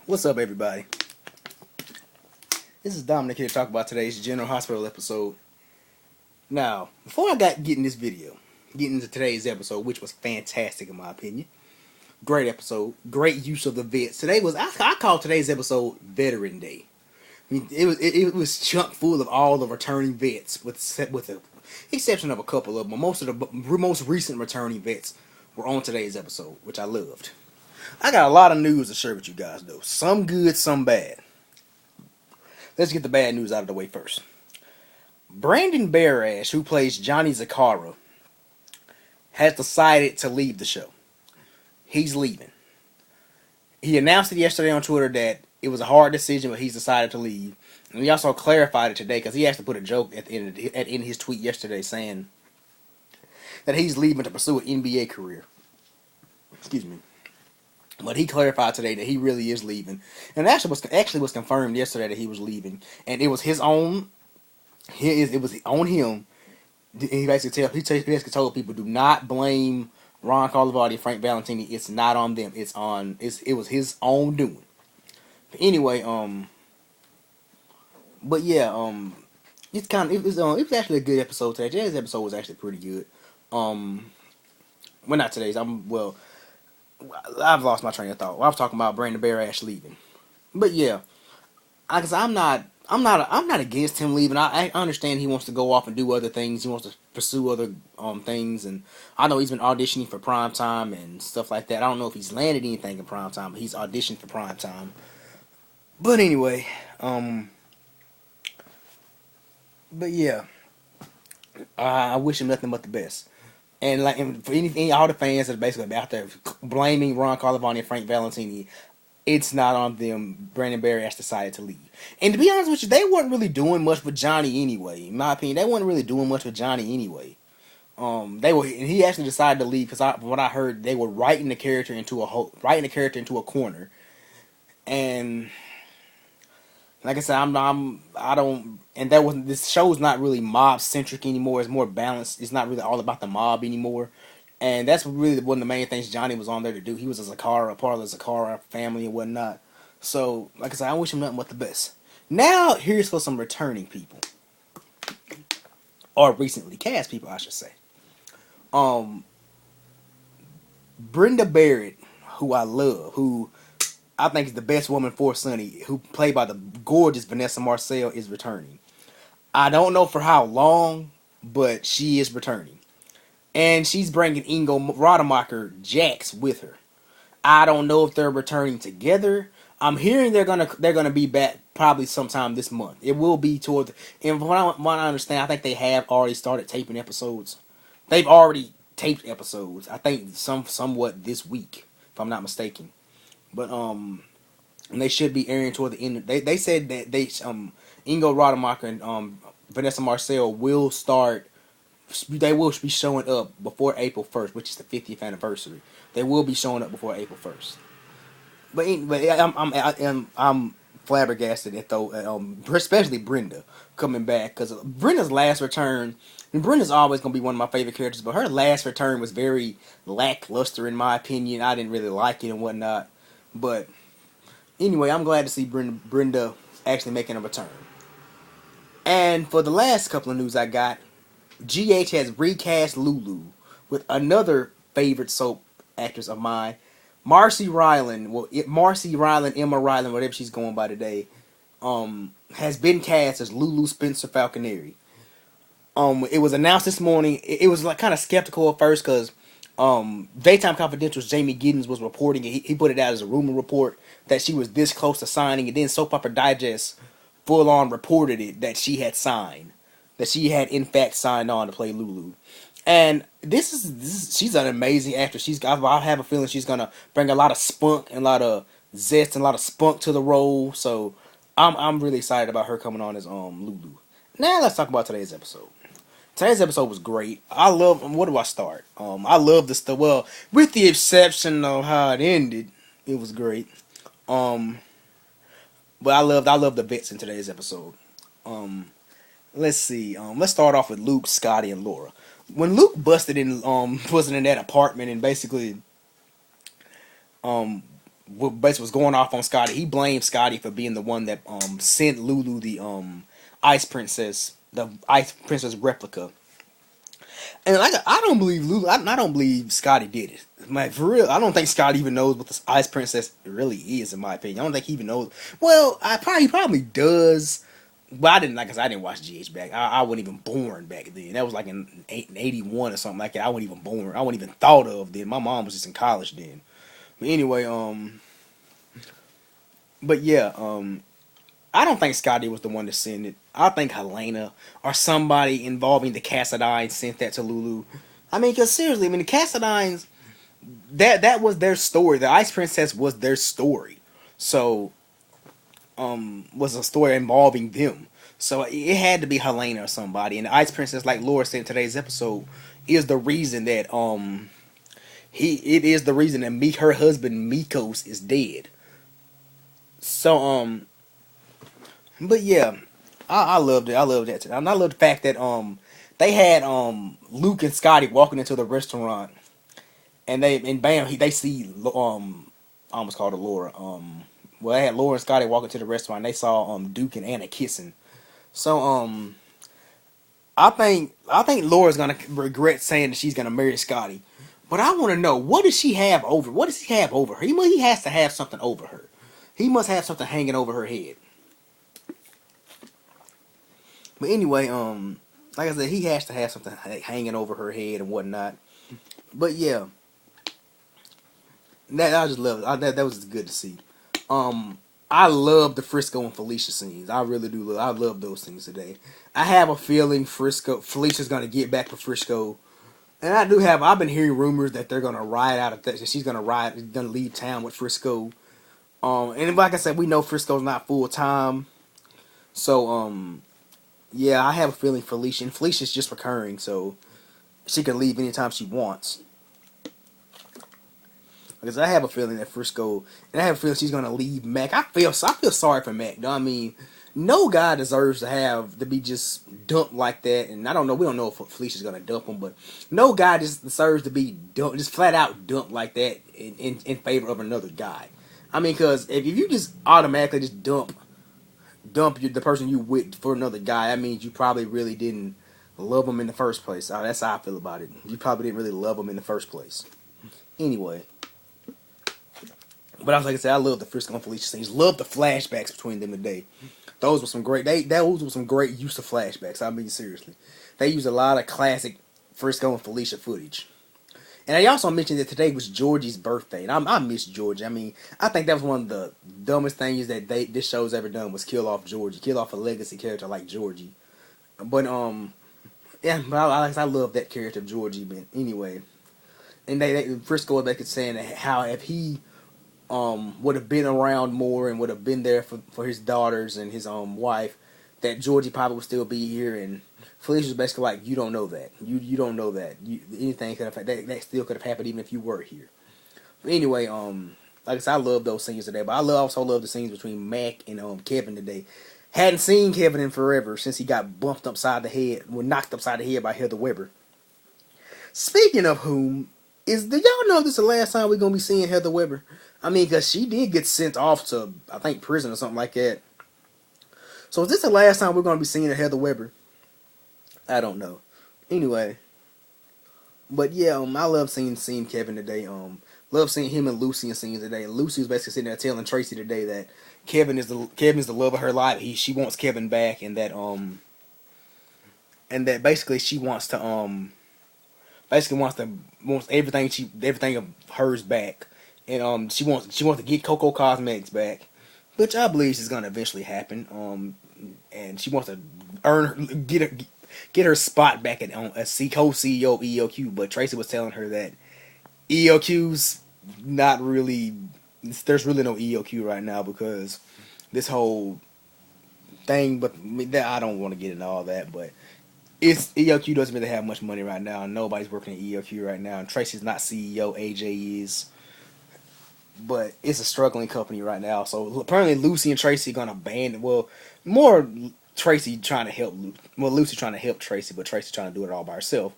What's up, everybody? This is Dominic here to talk about today's General Hospital episode. Now, before I get in this video, get into today's episode, which was fantastic in my opinion. Great episode, great use of the vets. I call today's episode Veteran Day. I mean, it was chunk full of all the returning vets, with the exception of a couple of them. Most of the most recent returning vets were on today's episode, which I loved. I got a lot of news to share with you guys, though. Some good, some bad. Let's get the bad news out of the way first. Brandon Barash, who plays Johnny Zakara, has decided to leave the show. He's leaving. He announced it yesterday on Twitter that it was a hard decision, but he's decided to leave. And he also clarified it today because he actually put a joke at the end of his tweet yesterday saying that he's leaving to pursue an NBA career. Excuse me. But he clarified today that he really is leaving, and actually was confirmed yesterday that he was leaving, and it was his own. It was on him. He basically told people, do not blame Ron Carlivati and Frank Valentini. It's not on them. It was his own doing. But anyway, but yeah, it was actually a good episode today. Today's episode was actually pretty good. Well, not today's. I've lost my train of thought. I was talking about Brandon Barash leaving, but yeah, because I'm not against him leaving. I understand he wants to go off and do other things. He wants to pursue other things, and I know he's been auditioning for primetime and stuff like that. I don't know if he's landed anything in primetime, but he's auditioned for primetime. But anyway, but yeah, I wish him nothing but the best. And for all the fans that are basically out there blaming Ron Carlivati and Frank Valentini, it's not on them. Brandon Barash decided to leave. And to be honest with you, they weren't really doing much with Johnny anyway. In my opinion, they weren't really doing much with Johnny anyway. And he actually decided to leave because from what I heard, they were writing the character into a corner. And like I said, I don't, and this show's not really mob centric anymore. It's more balanced. It's not really all about the mob anymore. And that's really one of the main things Johnny was on there to do. He was a part of the Zakara family and whatnot. So, like I said, I wish him nothing but the best. Now, here's for some returning people. Or recently cast people, I should say. Brenda Barrett, who I love, who I think is the best woman for Sunny, who played by the gorgeous Vanessa Marcel, is returning. I don't know for how long, but she is returning. And she's bringing Ingo Rademacher Jax with her. I don't know if they're returning together. I'm hearing they're gonna be back probably sometime this month. It will be and from what I understand, I think they have already started taping episodes. They've already taped episodes. I think somewhat this week, if I'm not mistaken. But and they should be airing toward the end. They said that Ingo Rademacher and Vanessa Marcel will start. They will be showing up before April 1st, which is the 50th anniversary. They will be showing up before April 1st. I'm flabbergasted at especially Brenda coming back, because Brenda's last return. And Brenda's always gonna be one of my favorite characters, but her last return was very lackluster in my opinion. I didn't really like it and whatnot. But anyway, I'm glad to see Brenda actually making a return. And for the last couple of news I got, GH has recast Lulu with another favorite soap actress of mine, Marcy Ryland. Marcy Ryland, Emma Ryland, whatever she's going by today, has been cast as Lulu Spencer Falconeri. It was announced this morning. It was like kind of skeptical at first because Daytime Confidential's Jamie Giddens was reporting it. He put it out as a rumor report that she was this close to signing, and then Soap Opera Digest full on reported it that she had signed. That she had in fact signed on to play Lulu. And she's an amazing actress. I have a feeling she's gonna bring a lot of spunk and a lot of zest and a lot of spunk to the role. So I'm really excited about her coming on as Lulu. Now let's talk about today's episode. Today's episode was great. I love. Where do I start? I love this stuff. Well, with the exception of how it ended, it was great. But I love the bits in today's episode. Let's see. Let's start off with Luke, Scotty, and Laura. When Luke busted in, wasn't in that apartment and basically, basically was going off on Scotty. He blamed Scotty for being the one that sent Lulu the the Ice Princess replica. And like I don't believe Lulu. I don't believe Scotty did it. Man, for real, I don't think Scotty even knows what the Ice Princess really is. In my opinion, I don't think he even knows. Well, he probably does. But I didn't like. Cause I didn't watch GH back. I wasn't even born back then. That was like in 81 or something like that. I wasn't even born. I wasn't even thought of then. My mom was just in college then. But anyway, but yeah, I don't think Scotty was the one to send it. I think Helena or somebody involving the Cassadines sent that to Lulu. I mean, cause seriously, I mean the Cassadines, that was their story. The Ice Princess was their story. So, was a story involving them. So it had to be Helena or somebody. And the Ice Princess, like Laura said in today's episode, is the reason that it is the reason that her husband Mikos is dead. So but yeah, I loved it. I loved that. And I love the fact that they had Luke and Scotty walking into the restaurant, and they see I almost called her Laura. Well, they had Laura and Scotty walking to the restaurant. And they saw Duke and Anna kissing. So I think Laura's gonna regret saying that she's gonna marry Scotty. But I want to know, what does he have over her? He has to have something over her. He must have something hanging over her head. But anyway, like I said, he has to have something hanging over her head and whatnot. But yeah, that I just love it. That was good to see. I love the Frisco and Felicia scenes. I really do. I love those scenes today. I have a feeling Felicia's gonna get back to Frisco, and I've been hearing rumors that they're gonna ride out of that. She's gonna leave town with Frisco. And like I said, we know Frisco's not full time, so yeah, I have a feeling Felicia's just recurring, so she can leave anytime she wants. Because I have a feeling that Frisco, and I have a feeling she's gonna leave Mac. I feel sorry for Mac. I mean, no guy deserves to be just dumped like that. And I don't know. We don't know if Felicia's gonna dump him, but no guy just deserves to be dumped, just flat out dumped like that in favor of another guy. I mean, because if you just automatically just dump the person you with for another guy, that means you probably really didn't love him in the first place. That's how I feel about it. You probably didn't really love him in the first place. Anyway. But like I said, I love the Frisco and Felicia scenes. Love the flashbacks between them today. Those were some great. Those were some great use of flashbacks. I mean, seriously, they used a lot of classic Frisco and Felicia footage. And I also mentioned that today was Georgie's birthday, and I miss Georgie. I mean, I think that was one of the dumbest things that this show's ever done was kill off Georgie, kill off a legacy character like Georgie. But yeah, but I love that character Georgie. But anyway, and Frisco was basically saying how if he would have been around more and would have been there for his daughters and his wife, that Georgie probably would still be here. And Felicia was basically like, you don't know that. You don't know that. Anything could have that still could have happened even if you were here. But anyway, like I said, I love those scenes today. But I also love the scenes between Mac and Kevin today. Hadn't seen Kevin in forever since he got knocked upside the head by Heather Weber. Speaking of whom, do y'all know this is the last time we're gonna be seeing Heather Weber? I mean, because she did get sent off to, I think, prison or something like that. So is this the last time we're going to be seeing Heather Weber? I don't know. Anyway. But yeah, I love seeing Kevin today. Love seeing him and Lucy in scenes today. Lucy was basically sitting there telling Tracy today that Kevin's the love of her life. She wants Kevin back, and that basically she wants to wants everything of hers back. And she wants to get Coco Cosmetics back, which I believe is gonna eventually happen. And she wants to get her spot back at co-CEO of ELQ. But Tracy was telling her that ELQ's not really. There's really no ELQ right now because this whole thing. But I don't want to get into all that. But ELQ doesn't really have much money right now. And nobody's working at ELQ right now. And Tracy's not CEO. AJ is. But it's a struggling company right now. So apparently Lucy and Tracy are going to abandon. Well, more Tracy trying to help Lucy. Well, Lucy trying to help Tracy, but Tracy trying to do it all by herself.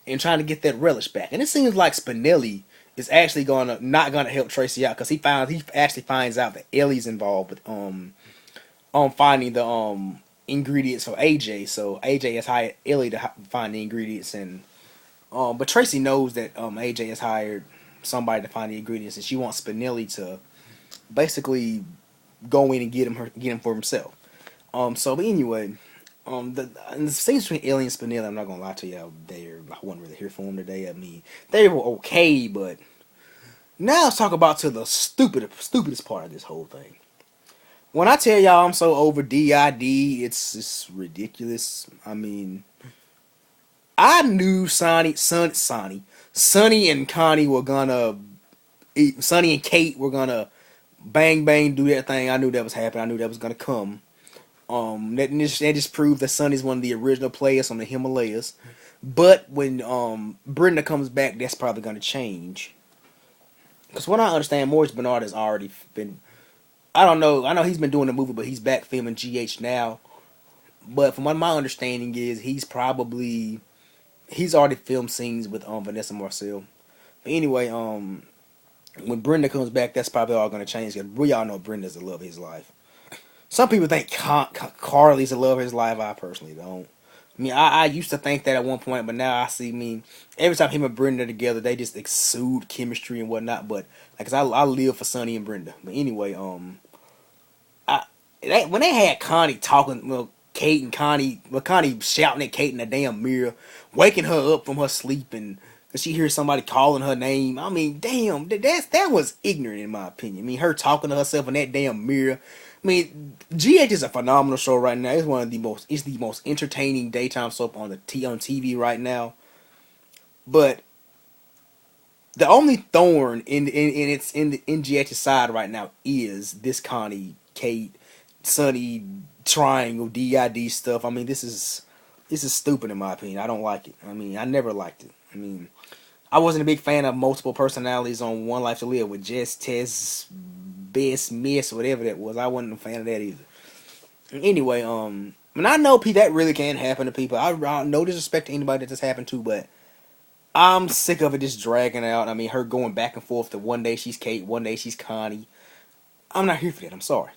And trying to get that relish back. And it seems like Spinelli is actually not gonna help Tracy out because he actually finds out that Ellie's involved with finding the ingredients for AJ. So AJ has hired Ellie to find the ingredients, and but Tracy knows that AJ has hired somebody to find the ingredients, and she wants Spinelli to basically go in and get him for himself. So but anyway, the scenes between Ellie and Spinelli, I'm not gonna lie to you, I wasn't really here for them today. I mean, they were okay, but now let's talk about the stupidest part of this whole thing. When I tell y'all I'm so over DID, it's ridiculous. I mean, I knew Sonny and Connie were gonna, Sonny and Kate were gonna bang bang do that thing. I knew that was happening. I knew that was gonna come. That just proved that Sonny's one of the original players on the Himalayas. But when Brenda comes back, that's probably gonna change. Because what I understand, Maurice Benard has already been. I don't know. I know he's been doing the movie, but he's back filming GH now. But from what my understanding is, he's already filmed scenes with Vanessa Marcel. But anyway, when Brenda comes back, that's probably all gonna change. Cause we all know Brenda's the love of his life. Some people think Carly's the love of his life. I personally don't. I mean, I used to think that at one point, but now I see. I mean, every time him and Brenda are together, they just exude chemistry and whatnot. But like, I live for Sonny and Brenda. But anyway, when they had Connie talking, Kate and Connie, Connie shouting at Kate in the damn mirror, waking her up from her sleep, and she hears somebody calling her name. I mean, damn, that was ignorant in my opinion. I mean, her talking to herself in that damn mirror. I mean, GH is a phenomenal show right now. It's the most entertaining daytime soap on TV right now. But the only thorn in GH's side right now is this Connie, Kate, Sonny triangle DID stuff. I mean, this is stupid in my opinion. I don't like it. I mean, I never liked it. I mean, I wasn't a big fan of multiple personalities on One Life to Live with Jess, Tess, Bess, Miss, whatever that was. I wasn't a fan of that either. Anyway, and I know that really can happen to people. I no disrespect to anybody that this happened to, but I'm sick of it just dragging out. I mean, her going back and forth to one day she's Kate, one day she's Connie. I'm not here for that. I'm sorry.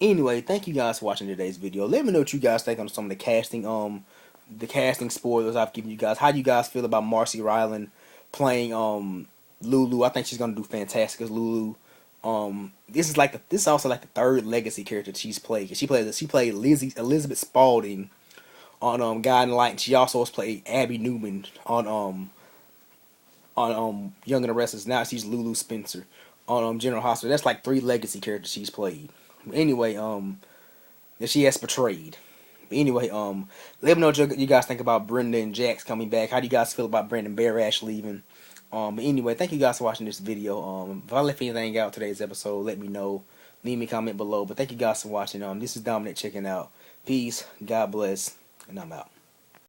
Anyway, thank you guys for watching today's video. Let me know what you guys think on some of the casting spoilers I've given you guys. How do you guys feel about Marcy Ryland playing Lulu? I think she's gonna do fantastic as Lulu. This is also like the third legacy character she's played. She played Elizabeth Spaulding on Guiding Light, and she also has played Abby Newman on Young and the Restless. Now she's Lulu Spencer on General Hospital. That's like three legacy characters she's played. Anyway, that she has portrayed. Anyway, let me know what you guys think about Brenda and Jax coming back. How do you guys feel about Brandon Barash leaving? But anyway, thank you guys for watching this video. If I left anything out today's episode, let me know. Leave me a comment below. But thank you guys for watching. This is Dominic checking out. Peace, God bless, and I'm out.